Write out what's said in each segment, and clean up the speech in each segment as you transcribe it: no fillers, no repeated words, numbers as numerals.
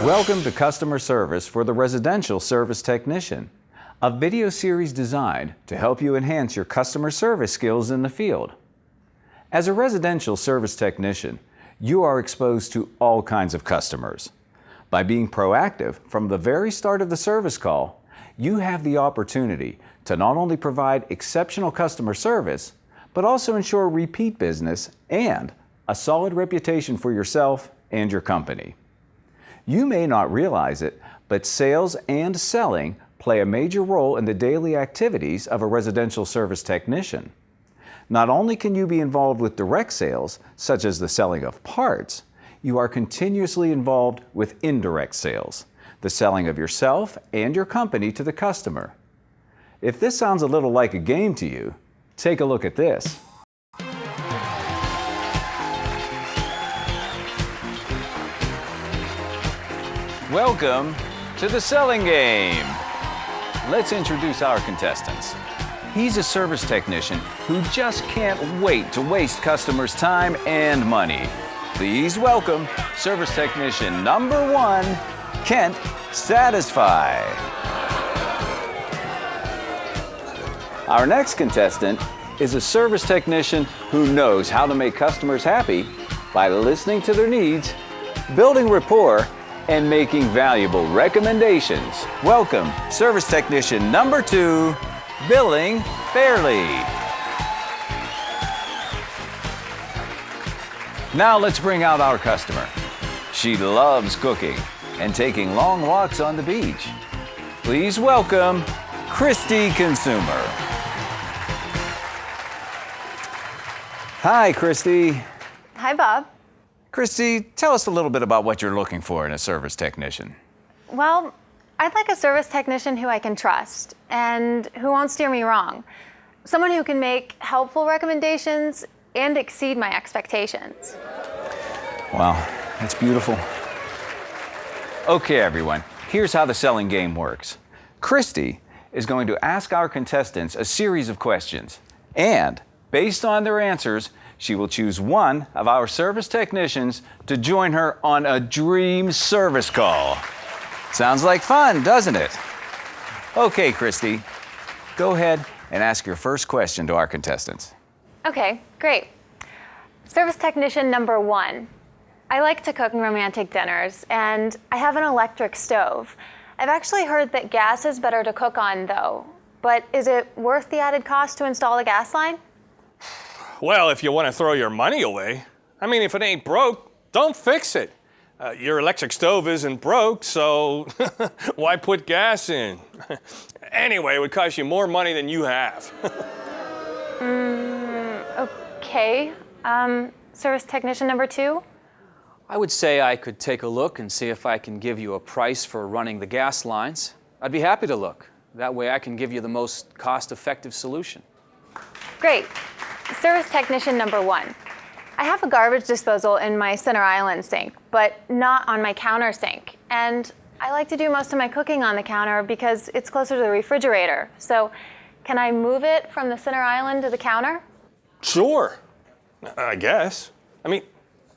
Welcome to Customer Service for the Residential Service Technician, a video series designed to help you enhance your customer service skills in the field. As a residential service technician, you are exposed to all kinds of customers. By being proactive from the very start of the service call, you have the opportunity to not only provide exceptional customer service, but also ensure repeat business and a solid reputation for yourself and your company. You may not realize it, but sales and selling play a major role in the daily activities of a residential service technician. Not only can you be involved with direct sales, such as the selling of parts, you are continuously involved with indirect sales, the selling of yourself and your company to the customer. If this sounds a little like a game to you, take a look at this. Welcome to the selling game. Let's introduce our contestants. He's a service technician who just can't wait to waste customers' time and money. Please welcome service technician number 1, Kent Satisfy. Our next contestant is a service technician who knows how to make customers happy by listening to their needs, building rapport, and making valuable recommendations. Welcome, service technician number 2, Billing Fairly. Now let's bring out our customer. She loves cooking and taking long walks on the beach. Please welcome Christy Consumer. Hi, Christy. Hi, Bob. Christy, tell us a little bit about what you're looking for in a service technician. Well, I'd like a service technician who I can trust and who won't steer me wrong. Someone who can make helpful recommendations and exceed my expectations. Wow, that's beautiful. Okay, everyone, here's how the selling game works. Christy is going to ask our contestants a series of questions, and based on their answers, she will choose one of our service technicians to join her on a dream service call. Sounds like fun, doesn't it? Okay, Christy, go ahead and ask your first question to our contestants. Okay, great. Service technician number 1. I like to cook romantic dinners, and I have an electric stove. I've actually heard that gas is better to cook on, though. But is it worth the added cost to install a gas line? Well, if you want to throw your money away, if it ain't broke, don't fix it. Your electric stove isn't broke, so why put gas in? Anyway, it would cost you more money than you have. Okay. Service technician number 2? I would say I could take a look and see if I can give you a price for running the gas lines. I'd be happy to look. That way I can give you the most cost-effective solution. Great. Service technician number 1. I have a garbage disposal in my center island sink, but not on my counter sink. And I like to do most of my cooking on the counter because it's closer to the refrigerator. So can I move it from the center island to the counter? Sure, I guess.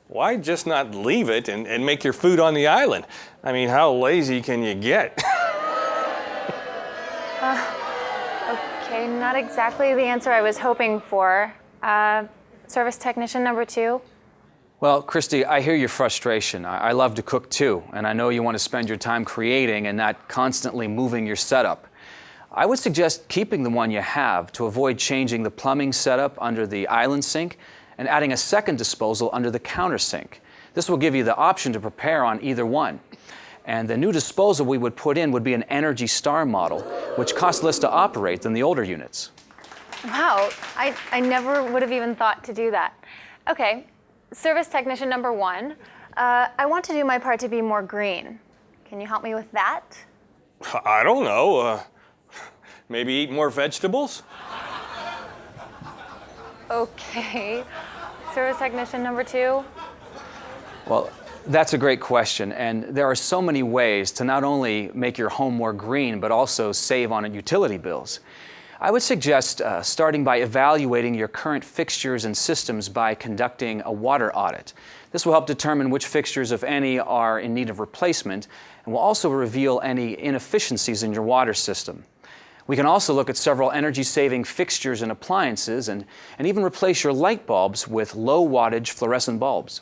Why just not leave it and make your food on the island? How lazy can you get? Okay, not exactly the answer I was hoping for. Service technician number 2? Well, Christy, I hear your frustration. I love to cook too, and I know you want to spend your time creating and not constantly moving your setup. I would suggest keeping the one you have to avoid changing the plumbing setup under the island sink and adding a second disposal under the counter sink. This will give you the option to prepare on either one. And the new disposal we would put in would be an Energy Star model, which costs less to operate than the older units. Wow, I never would have even thought to do that. Okay, service technician number 1. I want to do my part to be more green. Can you help me with that? I don't know. Maybe eat more vegetables? Okay. Service technician number 2? Well, that's a great question, and there are so many ways to not only make your home more green, but also save on utility bills. I would suggest starting by evaluating your current fixtures and systems by conducting a water audit. This will help determine which fixtures, if any, are in need of replacement, and will also reveal any inefficiencies in your water system. We can also look at several energy-saving fixtures and appliances and even replace your light bulbs with low-wattage fluorescent bulbs.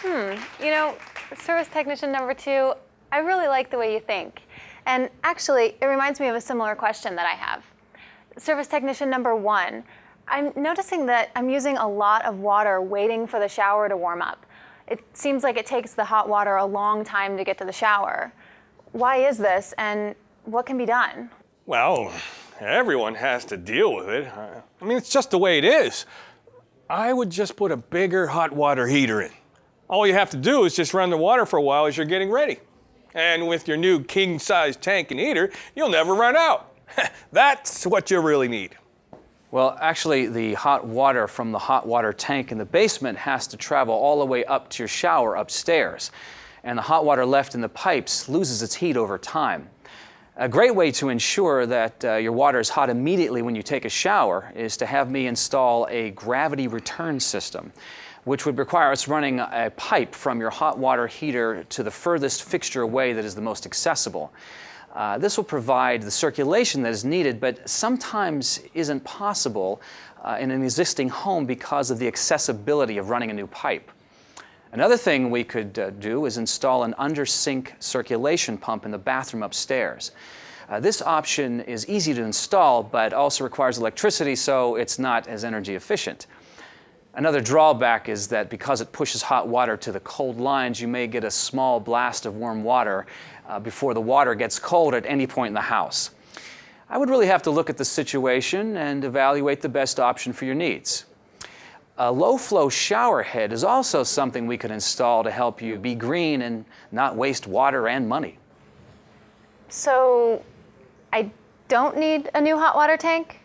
You know, service technician number 2, I really like the way you think. And actually, it reminds me of a similar question that I have. Service technician number 1, I'm noticing that I'm using a lot of water waiting for the shower to warm up. It seems like it takes the hot water a long time to get to the shower. Why is this, and what can be done? Well, everyone has to deal with it. I mean, it's just the way it is. I would just put a bigger hot water heater in. All you have to do is just run the water for a while as you're getting ready. And with your new king-size tank and heater, you'll never run out. That's what you really need. Well, actually, the hot water from the hot water tank in the basement has to travel all the way up to your shower upstairs. And the hot water left in the pipes loses its heat over time. A great way to ensure that your water is hot immediately when you take a shower is to have me install a gravity return system, which would require us running a pipe from your hot water heater to the furthest fixture away that is the most accessible. This will provide the circulation that is needed, but sometimes isn't possible in an existing home because of the accessibility of running a new pipe. Another thing we could do is install an under-sink circulation pump in the bathroom upstairs. This option is easy to install, but also requires electricity, so it's not as energy efficient. Another drawback is that because it pushes hot water to the cold lines, you may get a small blast of warm water before the water gets cold at any point in the house. I would really have to look at the situation and evaluate the best option for your needs. A low-flow shower head is also something we could install to help you be green and not waste water and money. So, I don't need a new hot water tank?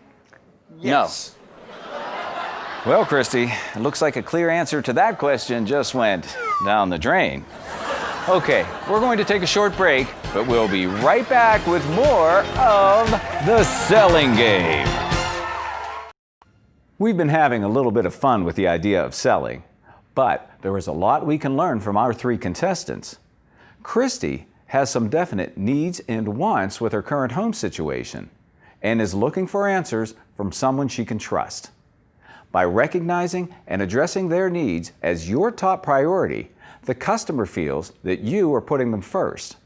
Yes. Well, Christy, it looks like a clear answer to that question just went down the drain. Okay, we're going to take a short break, but we'll be right back with more of The Selling Game. We've been having a little bit of fun with the idea of selling, but there is a lot we can learn from our 3 contestants. Christy has some definite needs and wants with her current home situation and is looking for answers from someone she can trust. By recognizing and addressing their needs as your top priority, the customer feels that you are putting them first.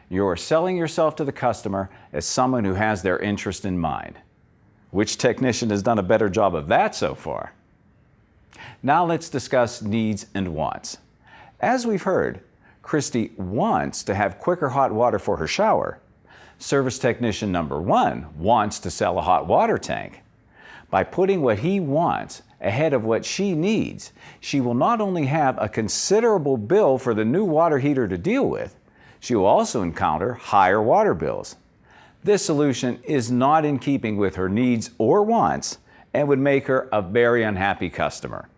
You're selling yourself to the customer as someone who has their interest in mind. Which technician has done a better job of that so far? Now let's discuss needs and wants. As we've heard, Christy wants to have quicker hot water for her shower. Service technician number 1 wants to sell a hot water tank. By putting what he wants ahead of what she needs, she will not only have a considerable bill for the new water heater to deal with, she will also encounter higher water bills. This solution is not in keeping with her needs or wants and would make her a very unhappy customer.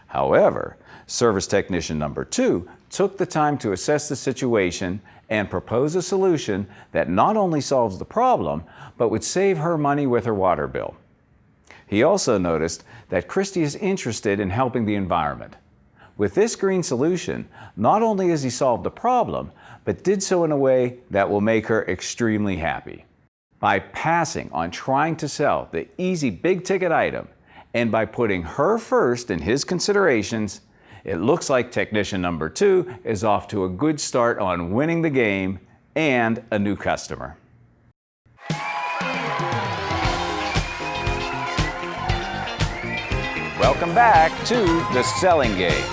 However, service technician number 2 took the time to assess the situation and propose a solution that not only solves the problem, but would save her money with her water bill. He also noticed that Christy is interested in helping the environment. With this green solution, not only has he solved the problem, but did so in a way that will make her extremely happy. By passing on trying to sell the easy big-ticket item, and by putting her first in his considerations, it looks like technician number 2 is off to a good start on winning the game and a new customer. Welcome back to The Selling Game.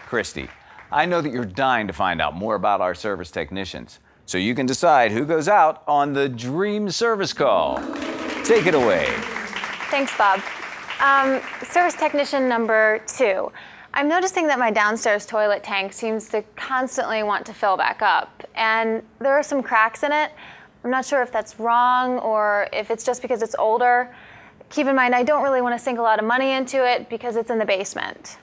Christy, I know that you're dying to find out more about our service technicians, so you can decide who goes out on the dream service call. Take it away. Thanks, Bob. Service technician number 2. I'm noticing that my downstairs toilet tank seems to constantly want to fill back up, and there are some cracks in it. I'm not sure if that's wrong or if it's just because it's older. Keep in mind, I don't really want to sink a lot of money into it because it's in the basement.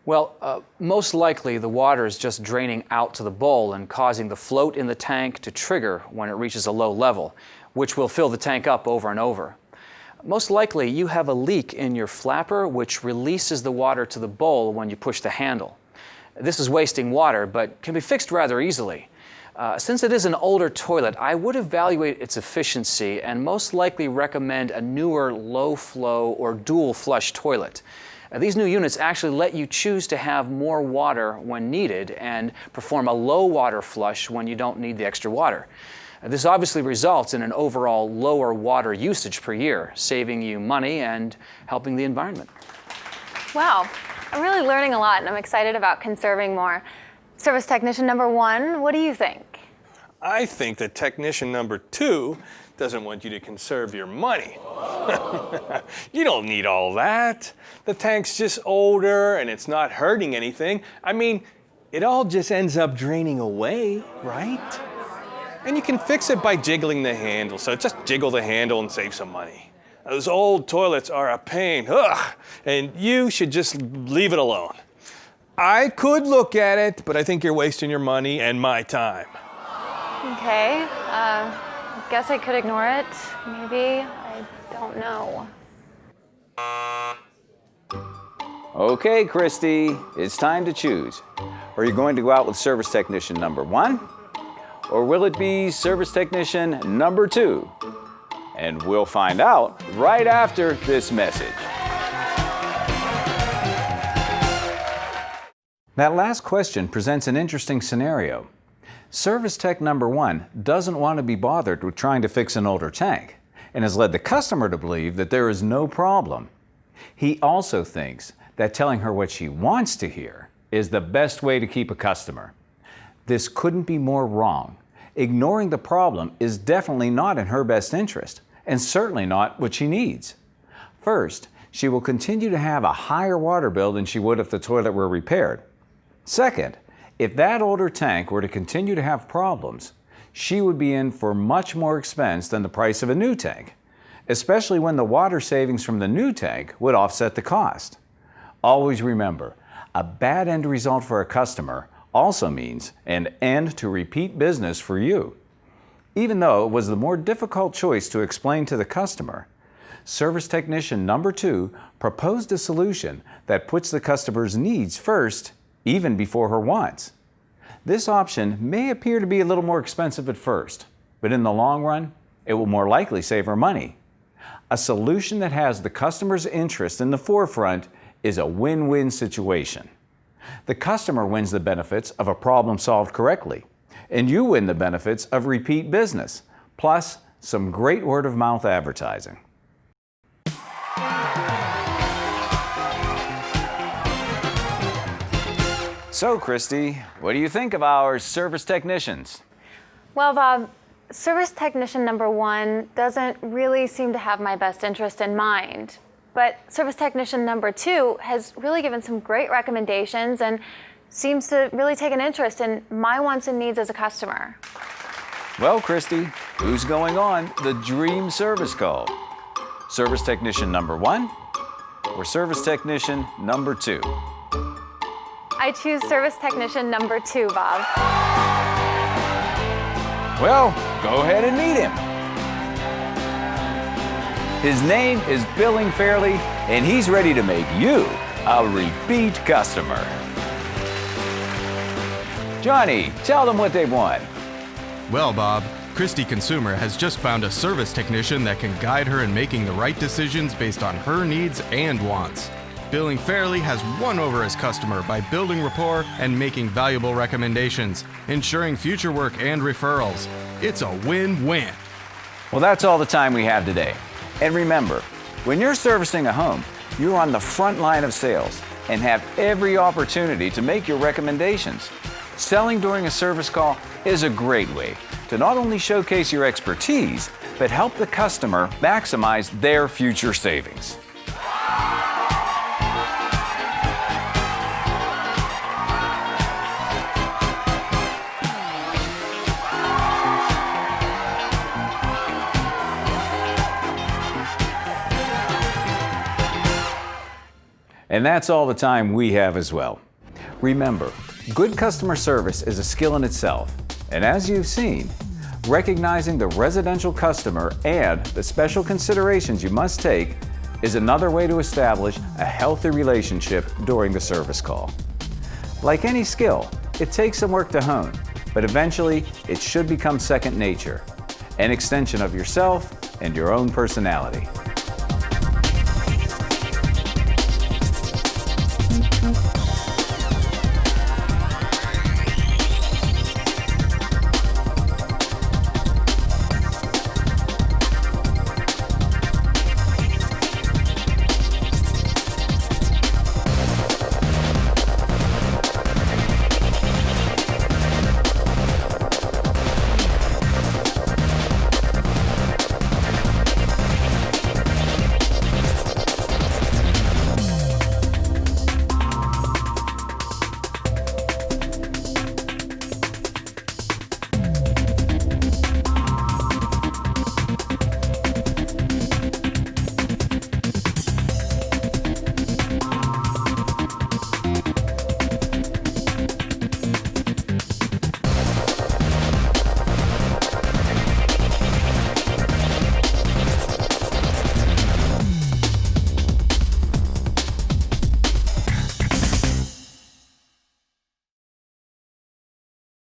Well, most likely the water is just draining out to the bowl and causing the float in the tank to trigger when it reaches a low level, which will fill the tank up over and over. Most likely, you have a leak in your flapper, which releases the water to the bowl when you push the handle. This is wasting water, but can be fixed rather easily. Since it is an older toilet, I would evaluate its efficiency and most likely recommend a newer low-flow or dual-flush toilet. These new units actually let you choose to have more water when needed and perform a low water flush when you don't need the extra water. This obviously results in an overall lower water usage per year, saving you money and helping the environment. Wow, I'm really learning a lot and I'm excited about conserving more. Service technician number 1, what do you think? I think that technician number 2 doesn't want you to conserve your money. You don't need all that. The tank's just older and it's not hurting anything. I mean, it all just ends up draining away, right? And you can fix it by jiggling the handle. So just jiggle the handle and save some money. Those old toilets are a pain, and you should just leave it alone. I could look at it, but I think you're wasting your money and my time. Okay, guess I could ignore it. Maybe, I don't know. Okay, Christy, it's time to choose. Are you going to go out with service technician number 1? Or will it be service technician number 2? And we'll find out right after this message. That last question presents an interesting scenario. Service tech number 1 doesn't want to be bothered with trying to fix an older tank and has led the customer to believe that there is no problem. He also thinks that telling her what she wants to hear is the best way to keep a customer. This couldn't be more wrong. Ignoring the problem is definitely not in her best interest and certainly not what she needs. First, she will continue to have a higher water bill than she would if the toilet were repaired. Second, if that older tank were to continue to have problems, she would be in for much more expense than the price of a new tank, especially when the water savings from the new tank would offset the cost. Always remember, a bad end result for a customer also means an end to repeat business for you. Even though it was the more difficult choice to explain to the customer, service technician number 2 proposed a solution that puts the customer's needs first, even before her wants. This option may appear to be a little more expensive at first, but in the long run, it will more likely save her money. A solution that has the customer's interest in the forefront is a win-win situation. The customer wins the benefits of a problem solved correctly, and you win the benefits of repeat business, plus some great word-of-mouth advertising. So, Christy, what do you think of our service technicians? Well, Bob, service technician number 1 doesn't really seem to have my best interest in mind. But service technician number 2 has really given some great recommendations and seems to really take an interest in my wants and needs as a customer. Well, Christy, who's going on the dream service call? Service technician number 1 or service technician number 2? I choose service technician number 2, Bob. Well, go ahead and meet him. His name is Billing Fairly, and he's ready to make you a repeat customer. Johnny, tell them what they want. Well, Bob, Christy Consumer has just found a service technician that can guide her in making the right decisions based on her needs and wants. Billing Fairly has won over his customer by building rapport and making valuable recommendations, ensuring future work and referrals. It's a win-win. Well, that's all the time we have today. And remember, when you're servicing a home, you're on the front line of sales and have every opportunity to make your recommendations. Selling during a service call is a great way to not only showcase your expertise, but help the customer maximize their future savings. And that's all the time we have as well. Remember, good customer service is a skill in itself. And as you've seen, Recognizing the residential customer and the special considerations you must take is another way to establish a healthy relationship during the service call. Like any skill, it takes some work to hone, but eventually it should become second nature, an extension of yourself and your own personality.